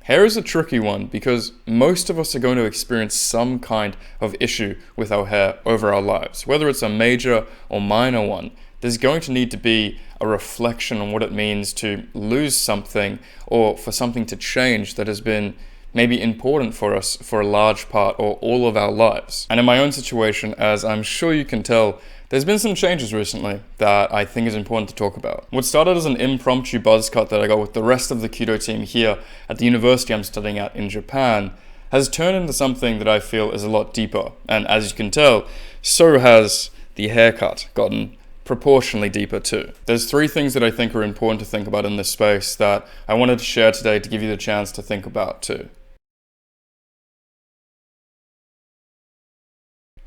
Hair is a tricky one because most of us are going to experience some kind of issue with our hair over our lives. Whether it's a major or minor one, there's going to need to be a reflection on what it means to lose something or for something to change that has been maybe important for us for a large part or all of our lives. And in my own situation, as I'm sure you can tell, there's been some changes recently that I think is important to talk about. What started as an impromptu buzz cut that I got with the rest of the Kudo team here at the university I'm studying at in Japan has turned into something that I feel is a lot deeper. And as you can tell, so has the haircut gotten proportionally deeper too. There's three things that I think are important to think about in this space that I wanted to share today to give you the chance to think about too.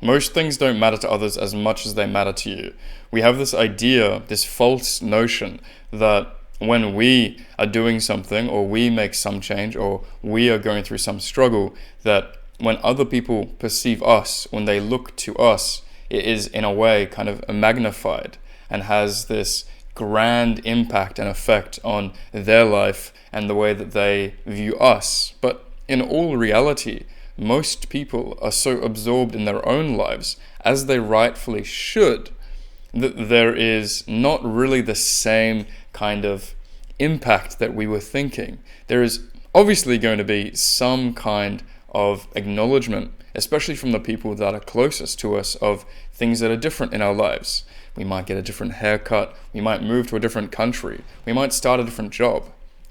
Most things don't matter to others as much as they matter to you. We have this idea, this false notion that when we are doing something or we make some change or we are going through some struggle, that when other people perceive us, when they look to us, it is in a way kind of magnified and has this grand impact and effect on their life and the way that they view us. But in all reality, most people are so absorbed in their own lives, as they rightfully should, that there is not really the same kind of impact that we were thinking. There is obviously going to be some kind of acknowledgement, especially from the people that are closest to us, of things that are different in our lives. We might get a different haircut, we might move to a different country, we might start a different job.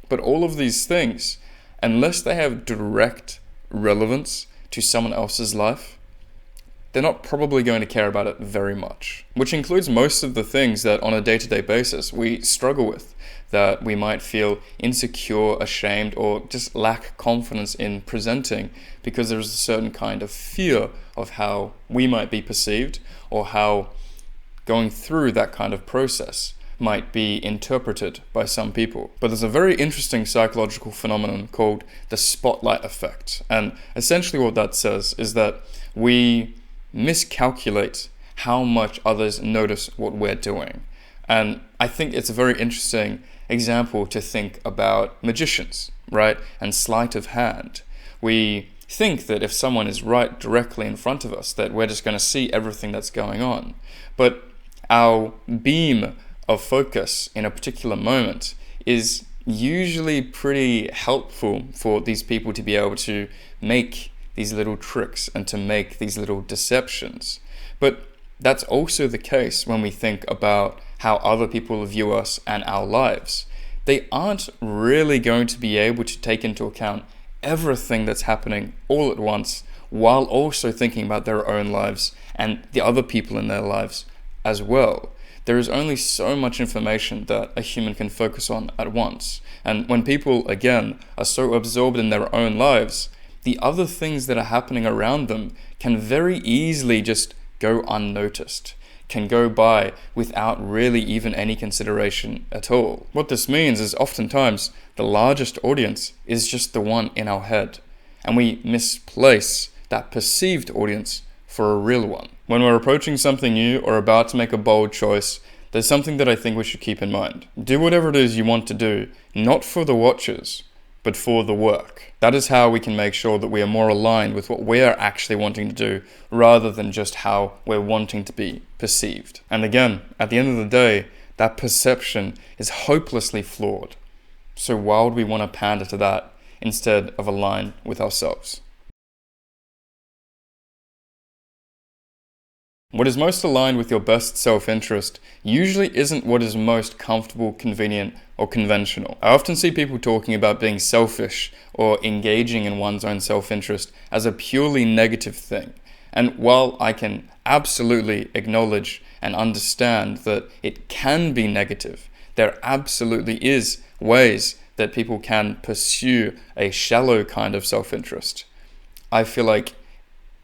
But all of these things, unless they have direct relevance to someone else's life, they're not probably going to care about it very much, which includes most of the things that on a day-to-day basis we struggle with, that we might feel insecure, ashamed, or just lack confidence in presenting because there's a certain kind of fear of how we might be perceived or how going through that kind of process might be interpreted by some people. But there's a very interesting psychological phenomenon called the spotlight effect. And essentially what that says is that we miscalculate how much others notice what we're doing. And I think it's a very interesting example to think about magicians, right? And sleight of hand. We think that if someone is right directly in front of us, that we're just going to see everything that's going on. But our beam of focus in a particular moment is usually pretty helpful for these people to be able to make these little tricks and to make these little deceptions. But that's also the case when we think about how other people view us and our lives. They aren't really going to be able to take into account everything that's happening all at once while also thinking about their own lives and the other people in their lives as well. There is only so much information that a human can focus on at once. And when people, again, are so absorbed in their own lives, the other things that are happening around them can very easily just go unnoticed, can go by without really even any consideration at all. What this means is oftentimes the largest audience is just the one in our head, and we misplace that perceived audience for a real one. When we're approaching something new or about to make a bold choice, there's something that I think we should keep in mind. Do whatever it is you want to do, not for the watchers, but for the work. That is how we can make sure that we are more aligned with what we're actually wanting to do, rather than just how we're wanting to be perceived. And again, at the end of the day, that perception is hopelessly flawed. So why would we want to pander to that instead of align with ourselves? What is most aligned with your best self-interest usually isn't what is most comfortable, convenient, or conventional. I often see people talking about being selfish or engaging in one's own self-interest as a purely negative thing. And while I can absolutely acknowledge and understand that it can be negative, there absolutely is ways that people can pursue a shallow kind of self-interest. I feel like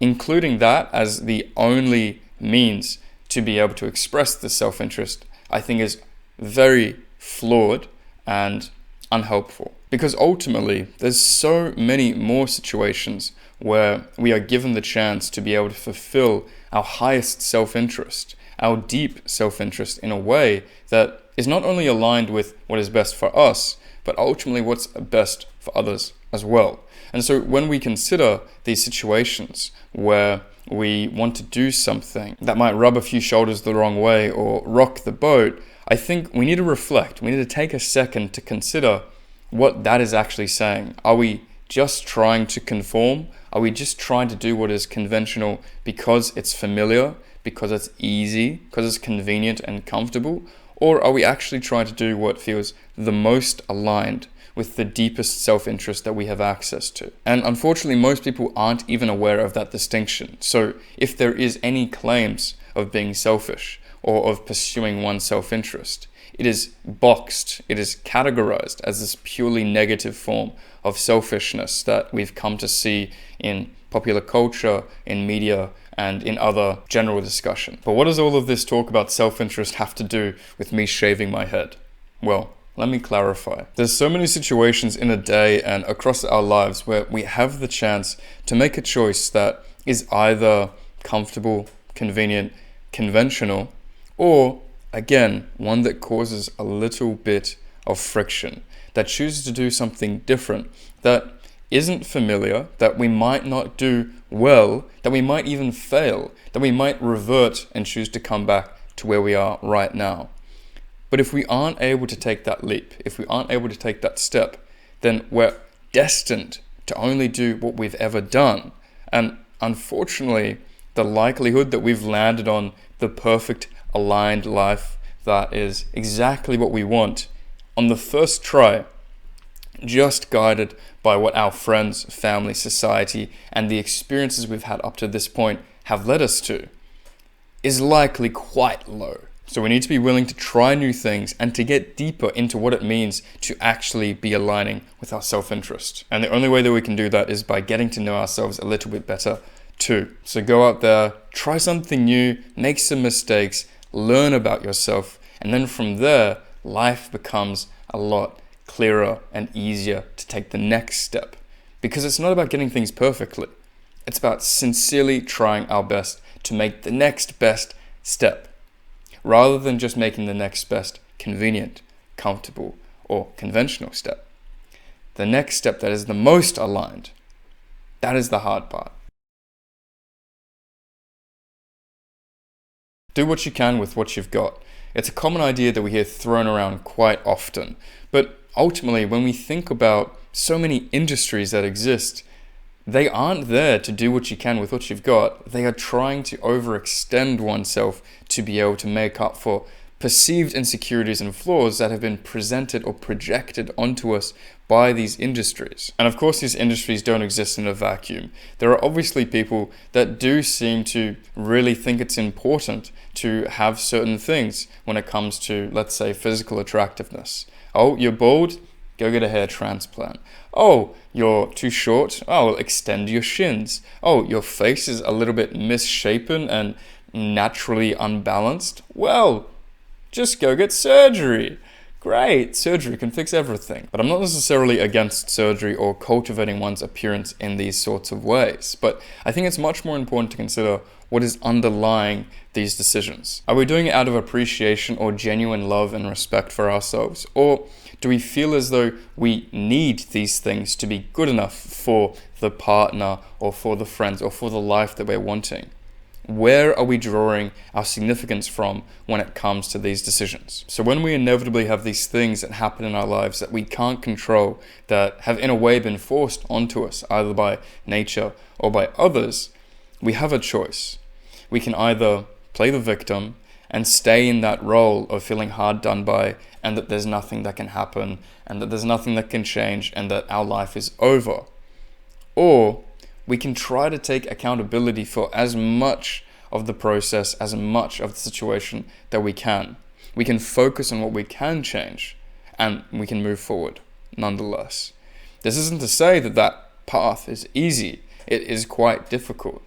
including that as the only means to be able to express the self-interest, I think is very flawed and unhelpful. Because ultimately, there's so many more situations where we are given the chance to be able to fulfill our highest self-interest, our deep self-interest in a way that is not only aligned with what is best for us, but ultimately what's best for others as well. And so when we consider these situations where we want to do something that might rub a few shoulders the wrong way or rock the boat, I think we need to reflect. We need to take a second to consider what that is actually saying. Are we just trying to conform? Are we just trying to do what is conventional because it's familiar, because it's easy, because it's convenient and comfortable? Or are we actually trying to do what feels the most aligned with the deepest self-interest that we have access to? And unfortunately, most people aren't even aware of that distinction. So if there is any claims of being selfish or of pursuing one's self-interest, it is boxed, it is categorized as this purely negative form of selfishness that we've come to see in popular culture, in media, and in other general discussion. But what does all of this talk about self-interest have to do with me shaving my head? Well, let me clarify. There's so many situations in a day and across our lives where we have the chance to make a choice that is either comfortable, convenient, conventional, or again, one that causes a little bit of friction, that chooses to do something different, that isn't familiar, that we might not do well, that we might even fail, that we might revert and choose to come back to where we are right now. But if we aren't able to take that leap, if we aren't able to take that step, then we're destined to only do what we've ever done. And unfortunately, the likelihood that we've landed on the perfect aligned life that is exactly what we want on the first try, just guided by what our friends, family, society, and the experiences we've had up to this point have led us to, is likely quite low. So we need to be willing to try new things and to get deeper into what it means to actually be aligning with our self-interest. And the only way that we can do that is by getting to know ourselves a little bit better too. So go out there, try something new, make some mistakes, learn about yourself, and then from there, life becomes a lot clearer and easier to take the next step. Because it's not about getting things perfectly. It's about sincerely trying our best to make the next best step, rather than just making the next best convenient, comfortable, or conventional step. The next step that is the most aligned, that is the hard part. Do what you can with what you've got. It's a common idea that we hear thrown around quite often. But ultimately, when we think about so many industries that exist, they aren't there to do what you can with what you've got. They are trying to overextend oneself to be able to make up for perceived insecurities and flaws that have been presented or projected onto us by these industries. And of course, these industries don't exist in a vacuum. There are obviously people that do seem to really think it's important to have certain things when it comes to, let's say, physical attractiveness. Oh, you're bald? Go get a hair transplant. Oh, you're too short? Oh, well, extend your shins. Oh, your face is a little bit misshapen and naturally unbalanced? Well, just go get surgery. Great, surgery can fix everything. But I'm not necessarily against surgery or cultivating one's appearance in these sorts of ways. But I think it's much more important to consider what is underlying these decisions. Are we doing it out of appreciation or genuine love and respect for ourselves? Or do we feel as though we need these things to be good enough for the partner or for the friends or for the life that we're wanting? Where are we drawing our significance from when it comes to these decisions? So when we inevitably have these things that happen in our lives that we can't control, that have in a way been forced onto us, either by nature or by others, we have a choice. We can either play the victim and stay in that role of feeling hard done by, and that there's nothing that can happen, and that there's nothing that can change, and that our life is over. Or we can try to take accountability for as much of the process, as much of the situation that we can. We can focus on what we can change, and we can move forward nonetheless. This isn't to say that that path is easy. It is quite difficult.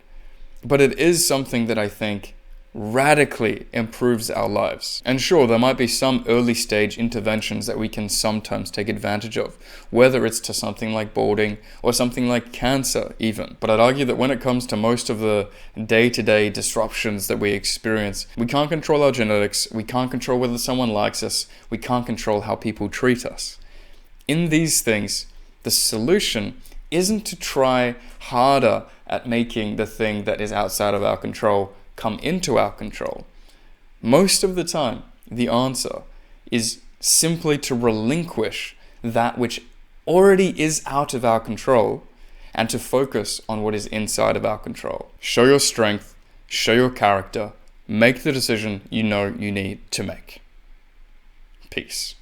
But it is something that I think radically improves our lives. And sure, there might be some early stage interventions that we can sometimes take advantage of, whether it's to something like balding or something like cancer even. But I'd argue that when it comes to most of the day-to-day disruptions that we experience, we can't control our genetics, we can't control whether someone likes us, we can't control how people treat us. In these things, the solution isn't to try harder at making the thing that is outside of our control come into our control. Most of the time, the answer is simply to relinquish that which already is out of our control and to focus on what is inside of our control. Show your strength, show your character, make the decision you know you need to make. Peace.